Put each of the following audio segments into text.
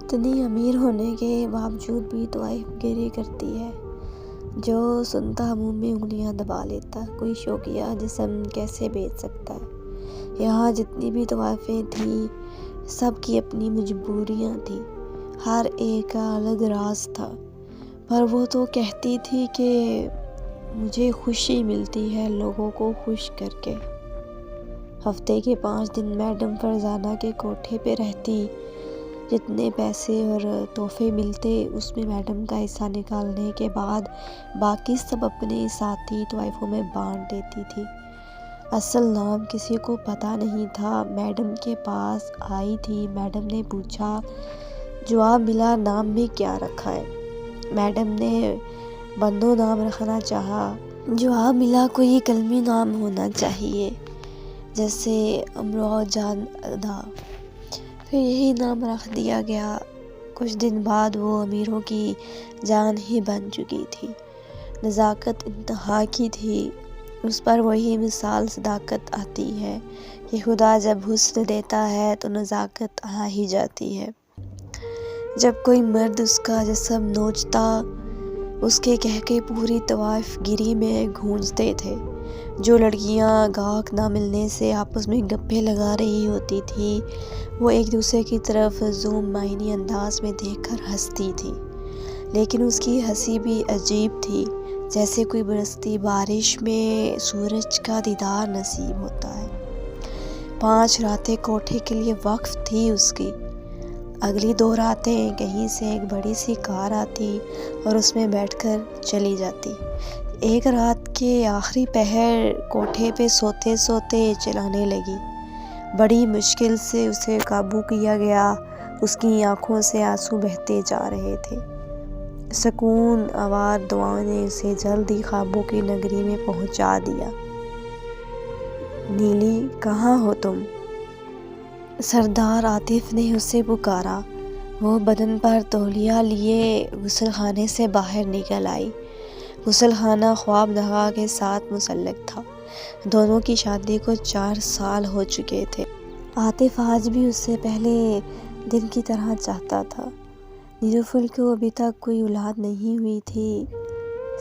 اتنی امیر ہونے کے باوجود بھی طوائف گری کرتی ہے، جو سنتا منہ میں انگلیاں دبا لیتا۔ کوئی شوقیہ جسم کیسے بیچ سکتا ہے؟ یہاں جتنی بھی طوائفیں تھیں، سب کی اپنی مجبوریاں تھیں، ہر ایک کا الگ راز تھا، پر وہ تو کہتی تھی کہ مجھے خوشی ملتی ہے لوگوں کو خوش کر کے۔ ہفتے کے 5 دن میڈم فرزانہ کے کوٹھے پہ رہتی، جتنے پیسے اور تحفے ملتے اس میں میڈم کا حصہ نکالنے کے بعد باقی سب اپنے ساتھی طوائفوں میں بانٹ دیتی تھی۔ اصل نام کسی کو پتہ نہیں تھا۔ میڈم کے پاس آئی تھی، میڈم نے پوچھا جواب ملا نام میں کیا رکھا ہے؟ میڈم نے بندو نام رکھنا چاہا، جواب ملا کوئی کلمی نام ہونا چاہیے، جیسے امراؤ جان ادا، پھر یہی نام رکھ دیا گیا۔ کچھ دن بعد وہ امیروں کی جان ہی بن چکی تھی، نزاکت انتہا کی تھی، اس پر وہی مثال صداقت آتی ہے کہ خدا جب حسن دیتا ہے تو نزاکت آ ہی جاتی ہے۔ جب کوئی مرد اس کا جسم نوچتا، اس کے کہکے پوری طوائف گری میں گونجتے تھے۔ جو لڑکیاں گاہک نہ ملنے سے آپس میں گپیں لگا رہی ہوتی تھی، وہ ایک دوسرے کی طرف زوم معنی انداز میں دیکھ کر ہنستی تھی، لیکن اس کی ہنسی بھی عجیب تھی، جیسے کوئی برستی بارش میں سورج کا دیدار نصیب ہوتا ہے۔ 5 راتیں کوٹھے کے لیے وقف تھی اس کی۔ اگلی 2 راتیں کہیں سے ایک بڑی سی کار آتی اور اس میں بیٹھ کر چلی جاتی۔ ایک رات کے آخری پہر کوٹھے پہ سوتے سوتے چلانے لگی، بڑی مشکل سے اسے قابو کیا گیا، اس کی آنکھوں سے آنسو بہتے جا رہے تھے۔ سکون آور دعاؤں نے اسے جلد ہی خوابوں کی نگری میں پہنچا دیا۔ نیلی کہاں ہو تم؟ سردار عاطف نے اسے پکارا۔ وہ بدن پر تولیہ لیے غسل خانے سے باہر نکل آئی۔ غسل خانہ خواب نگاہ کے ساتھ مسلح تھا۔ دونوں کی شادی کو 4 سال ہو چکے تھے۔ عاطف آج بھی اس سے پہلے دن کی طرح چاہتا تھا۔ نیلوفر کو ابھی تک کوئی اولاد نہیں ہوئی تھی۔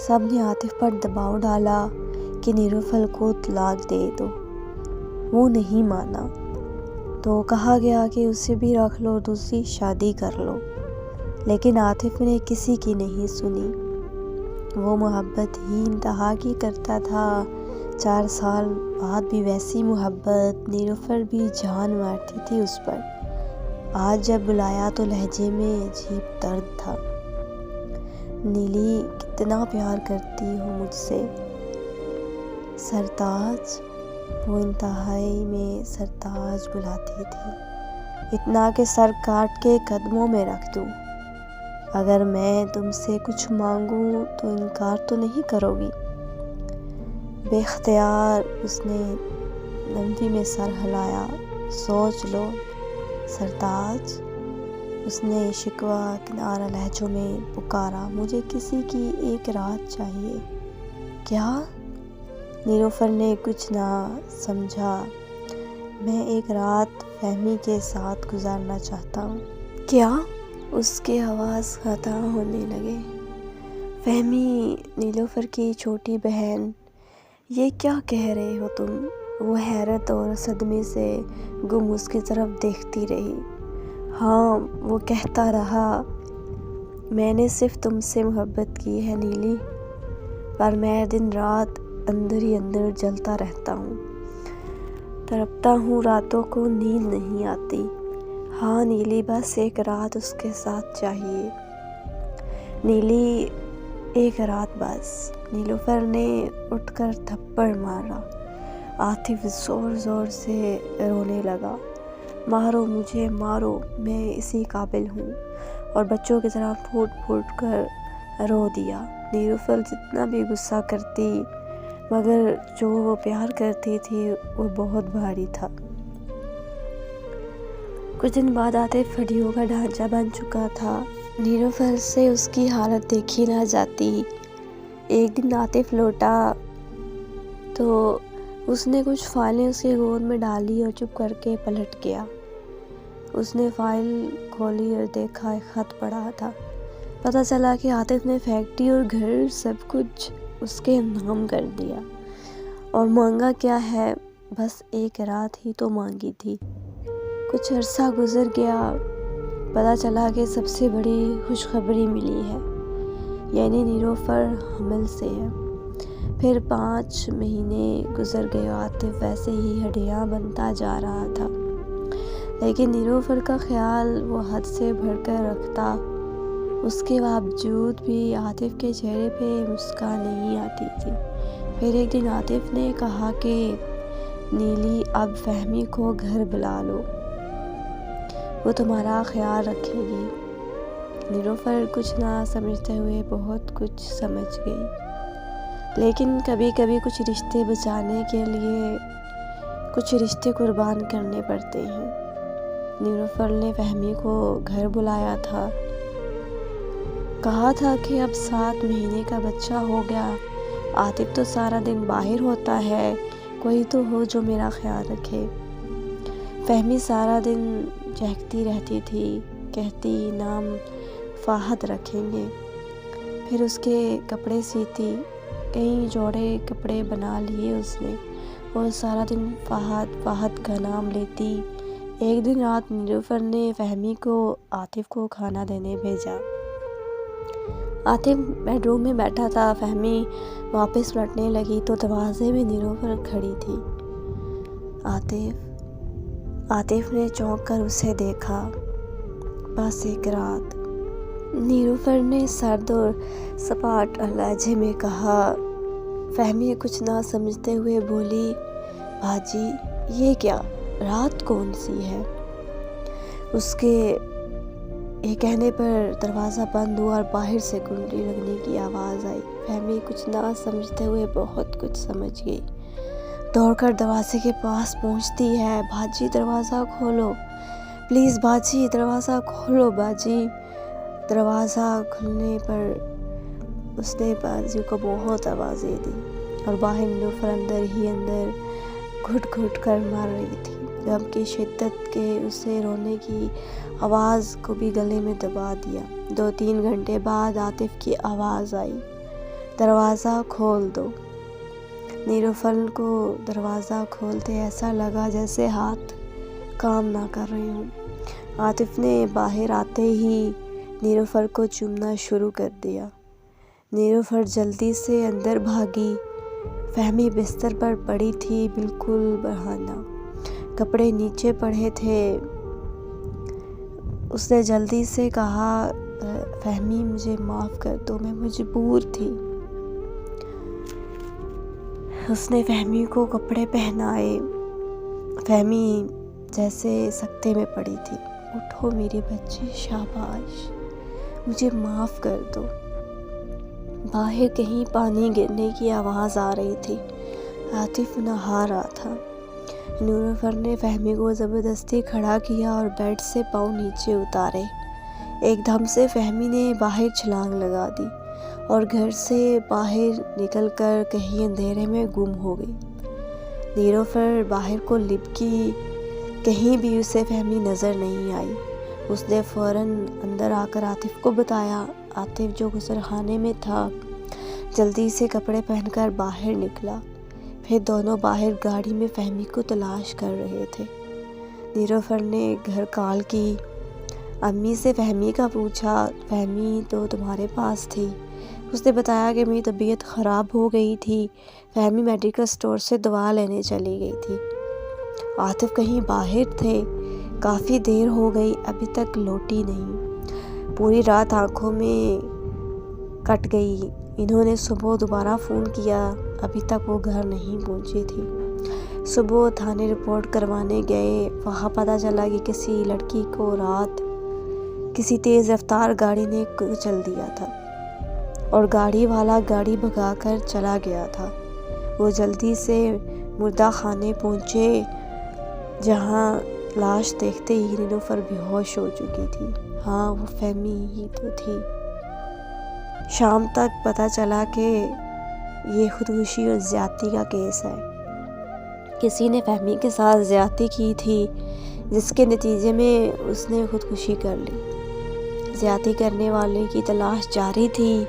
سب نے عاطف پر دباؤ ڈالا کہ نیلوفر کو طلاق دے دو، وہ نہیں مانا، تو کہا گیا کہ اسے بھی رکھ لو، دوسری شادی کر لو، لیکن عاطف نے کسی کی نہیں سنی۔ وہ محبت ہی انتہا کی کرتا تھا۔ 4 سال بعد بھی ویسی محبت، نیلوفر بھی جان مارتی تھی اس پر۔ آج جب بلایا تو لہجے میں عجیب درد تھا۔ نیلی کتنا پیار کرتی ہو مجھ سے؟ سرتاج، وہ انتہائی میں سرتاج بلاتی تھی، اتنا کہ سر کاٹ کے قدموں میں رکھ دوں۔ اگر میں تم سے کچھ مانگوں تو انکار تو نہیں کرو گی؟ بے اختیار اس نے نمٹی میں سر ہلایا۔ سوچ لو سرتاج، اس نے شکوہ کنارہ لہجوں میں پکارا، مجھے کسی کی ایک رات چاہیے۔ کیا؟ نیلوفر نے کچھ نہ سمجھا۔ میں ایک رات فہمی کے ساتھ گزارنا چاہتا ہوں۔ کیا؟ اس کے آواز قطع ہونے لگے۔ فہمی، نیلوفر کی چھوٹی بہن، یہ کیا کہہ رہے ہو تم؟ وہ حیرت اور صدمے سے گم اس کی طرف دیکھتی رہی۔ ہاں، وہ کہتا رہا، میں نے صرف تم سے محبت کی ہے نیلی، پر میں دن رات اندر ہی اندر جلتا رہتا ہوں، تڑپتا ہوں، راتوں کو نیند نہیں آتی۔ ہاں نیلی، بس ایک رات اس کے ساتھ چاہیے۔ نیلی، ایک رات بس۔ نیلوفر نے اٹھ کر تھپڑ مارا۔ عاطف زور زور سے رونے لگا۔ مارو مجھے، مارو، میں اسی قابل ہوں، اور بچوں کی طرح پھوٹ پھوٹ کر رو دیا۔ نیلوفر جتنا بھی غصہ کرتی، مگر جو وہ پیار کرتی تھی وہ بہت بھاری تھا۔ کچھ دن بعد عاطف ہڈیوں کا ڈھانچہ بن چکا تھا۔ نیلوفر سے اس کی حالت دیکھی نہ جاتی۔ ایک دن عاطف لوٹا تو اس نے کچھ فائلیں اس کی گود میں ڈالی اور چپ کر کے پلٹ گیا۔ اس نے فائل کھولی اور دیکھا ایک خط پڑا تھا۔ پتہ چلا کہ عاطف نے فیکٹری اور گھر سب کچھ اس کے نام کر دیا، اور مانگا کیا ہے، بس ایک رات ہی تو مانگی تھی۔ کچھ عرصہ گزر گیا، پتہ چلا کہ سب سے بڑی خوشخبری ملی ہے، یعنی نیلوفر حمل سے ہے۔ پھر 5 مہینے گزر گئے، عاطف ویسے ہی ہڈیاں بنتا جا رہا تھا، لیکن نیلوفر کا خیال وہ حد سے بڑھ کر رکھتا۔ اس کے باوجود بھی عاطف کے چہرے پہ مسکان نہیں آتی تھی۔ پھر ایک دن عاطف نے کہا کہ نیلی، اب فہمی کو گھر بلا لو، وہ تمہارا خیال رکھے گی۔ نیلوفر کچھ نہ سمجھتے ہوئے بہت کچھ سمجھ گئی، لیکن کبھی کبھی کچھ رشتے بچانے کے لیے کچھ رشتے قربان کرنے پڑتے ہیں۔ نیلوفر نے فہمی کو گھر بلایا تھا، کہا تھا کہ اب 7 مہینے کا بچہ ہو گیا، عاطف تو سارا دن باہر ہوتا ہے، کوئی تو ہو جو میرا خیال رکھے۔ فہمی سارا دن چہکتی رہتی تھی، کہتی نام فہد رکھیں گے، پھر اس کے کپڑے سیتی، کئی جوڑے کپڑے بنا لیے اس نے، اور سارا دن فہد فہد کا نام لیتی۔ ایک دن رات نیلوفر نے فہمی کو عاطف کو کھانا دینے بھیجا۔ عاطف بیڈ روم میں بیٹھا تھا، فہمی واپس لوٹنے لگی تو دروازے میں نیلوفر کھڑی تھی۔ عاطف نے چونک کر اسے دیکھا، بس ایک رات۔ نیلوفر نے سرد اور سپاٹ لہجے میں کہا۔ فہمی کچھ نہ سمجھتے ہوئے بولی، باجی یہ کیا، رات کون سی ہے؟ اس کے یہ کہنے پر دروازہ بند ہوا اور باہر سے کنڈی لگنے کی آواز آئی۔ فہمی کچھ نہ سمجھتے ہوئے بہت کچھ سمجھ گئی، دوڑ کر دروازے کے پاس پہنچتی ہے۔ باجی دروازہ کھولو پلیز، باجی دروازہ کھولو، باجی۔ دروازہ کھلنے پر اس نے باجی کو بہت آوازیں دی، اور باہر نیلوفر اندر ہی اندر گھٹ گھٹ کر مر رہی تھی۔ غم کی شدت کے اسے رونے کی آواز کو بھی گلے میں دبا دیا۔ 2-3 گھنٹے بعد عاطف کی آواز آئی، دروازہ کھول دو۔ نیلوفر کو دروازہ کھولتے ایسا لگا جیسے ہاتھ کام نہ کر رہے ہوں۔ عاطف نے باہر آتے ہی نیلوفر کو چومنا شروع کر دیا۔ نیلوفر جلدی سے اندر بھاگی۔ فہمی بستر پر پڑی تھی، بالکل برہنہ، کپڑے نیچے پڑے تھے۔ اس نے جلدی سے کہا، فہمی مجھے معاف کر دو، میں مجبور تھی۔ اس نے فہمی کو کپڑے پہنائے۔ فہمی جیسے سکتے میں پڑی تھی۔ اٹھو میرے بچے، شاباش، مجھے معاف کر دو۔ باہر کہیں پانی گرنے کی آواز آ رہی تھی۔ عاطف نہا رہا تھا۔ نیلوفر نے فہمی کو زبردستی کھڑا کیا اور بیڈ سے پاؤں نیچے اتارے۔ ایک دم سے فہمی نے باہر چھلانگ لگا دی اور گھر سے باہر نکل کر کہیں اندھیرے میں گم ہو گئی۔ نیلوفر باہر کو لپکی، کہیں بھی اسے فہمی نظر نہیں آئی۔ اس نے فوراً اندر آ کر عاطف کو بتایا۔ عاطف جو غسل خانے میں تھا جلدی سے کپڑے پہن کر باہر نکلا۔ پھر دونوں باہر گاڑی میں فہمی کو تلاش کر رہے تھے۔ نیلوفر نے گھر کال کی، امی سے فہمی کا پوچھا۔ فہمی تو تمہارے پاس تھی۔ اس نے بتایا کہ میری طبیعت خراب ہو گئی تھی، فہمی میڈیکل اسٹور سے دوا لینے چلی گئی تھی۔ عاطف کہیں باہر تھے، کافی دیر ہو گئی، ابھی تک لوٹی نہیں۔ پوری رات آنکھوں میں کٹ گئی۔ انہوں نے صبح دوبارہ فون کیا، ابھی تک وہ گھر نہیں پہنچی تھی۔ صبح تھانے رپورٹ کروانے گئے، وہاں پتہ چلا کہ کسی لڑکی کو رات کسی تیز رفتار گاڑی نے کچل دیا تھا، اور گاڑی والا گاڑی بھگا کر چلا گیا تھا۔ وہ جلدی سے مردہ خانے پہنچے، جہاں لاش دیکھتے ہی نیلوفر بے ہوش ہو چکی تھی۔ ہاں وہ فہمی ہی تو تھی۔ شام تک پتہ چلا کہ یہ خودکشی اور زیادتی کا کیس ہے، کسی نے فہمی کے ساتھ زیادتی کی تھی۔ جس کے نتیجے میں اس نے خودکشی کر لی۔ زیادتی کرنے والے کی تلاش جاری تھی۔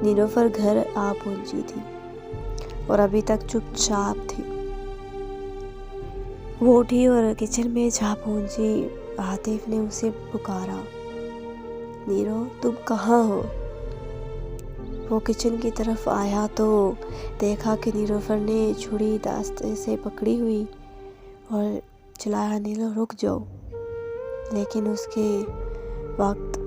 نیلوفر گھر آ پہنچی تھی اور ابھی تک چپ چاپ تھی۔ وہ اٹھی اور کچن میں جا پہنچی۔ عاطف نے اسے پکارا، نیرو تم کہاں ہو؟ وہ کچن کی طرف آیا تو دیکھا کہ نیلوفر نے چھری داستے سے پکڑی ہوئی اور چلایا، نیلو رک جاؤ۔ لیکن اس کے وقت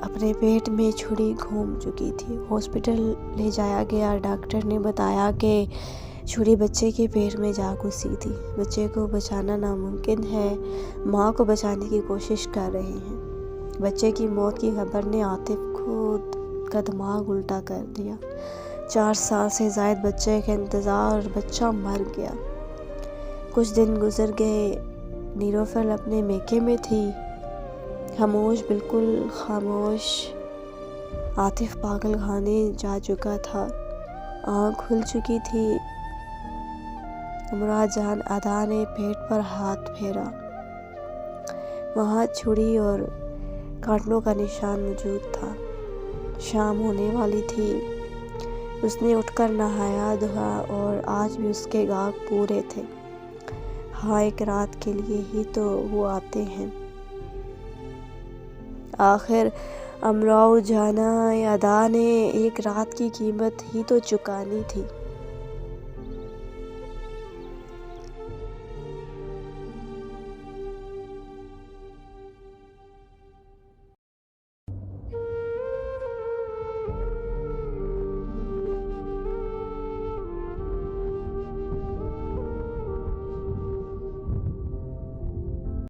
اپنے پیٹ میں چھری گھوم چکی تھی۔ ہاسپٹل لے جایا گیا۔ ڈاکٹر نے بتایا کہ چھری بچے کے پیٹ میں جا گھسی تھی۔ بچے کو بچانا ناممکن ہے۔ ماں کو بچانے کی کوشش کر رہے ہیں۔ بچے کی موت کی خبر نے عاطف کا دماغ الٹا کر دیا۔ 4 سال سے زائد بچے کا انتظار اور بچہ مر گیا۔ کچھ دن گزر گئے۔ نیلوفر اپنے میکے میں تھی، خاموش، بالکل خاموش۔ عاطف پاگل خانے جا چکا تھا، آنکھ کھل چکی تھی۔ مراد جان ادا نے پیٹ پر ہاتھ پھیرا۔ وہاں چھری اور کانٹوں کا نشان موجود تھا۔ شام ہونے والی تھی۔ اس نے اٹھ کر نہایا دھویا اور آج بھی اس کے گاہ پورے تھے۔ ہاں، ایک رات کے لیے ہی تو وہ آتے ہیں۔ آخر امراؤ جان ادا نے ایک رات کی قیمت ہی تو چکانی تھی۔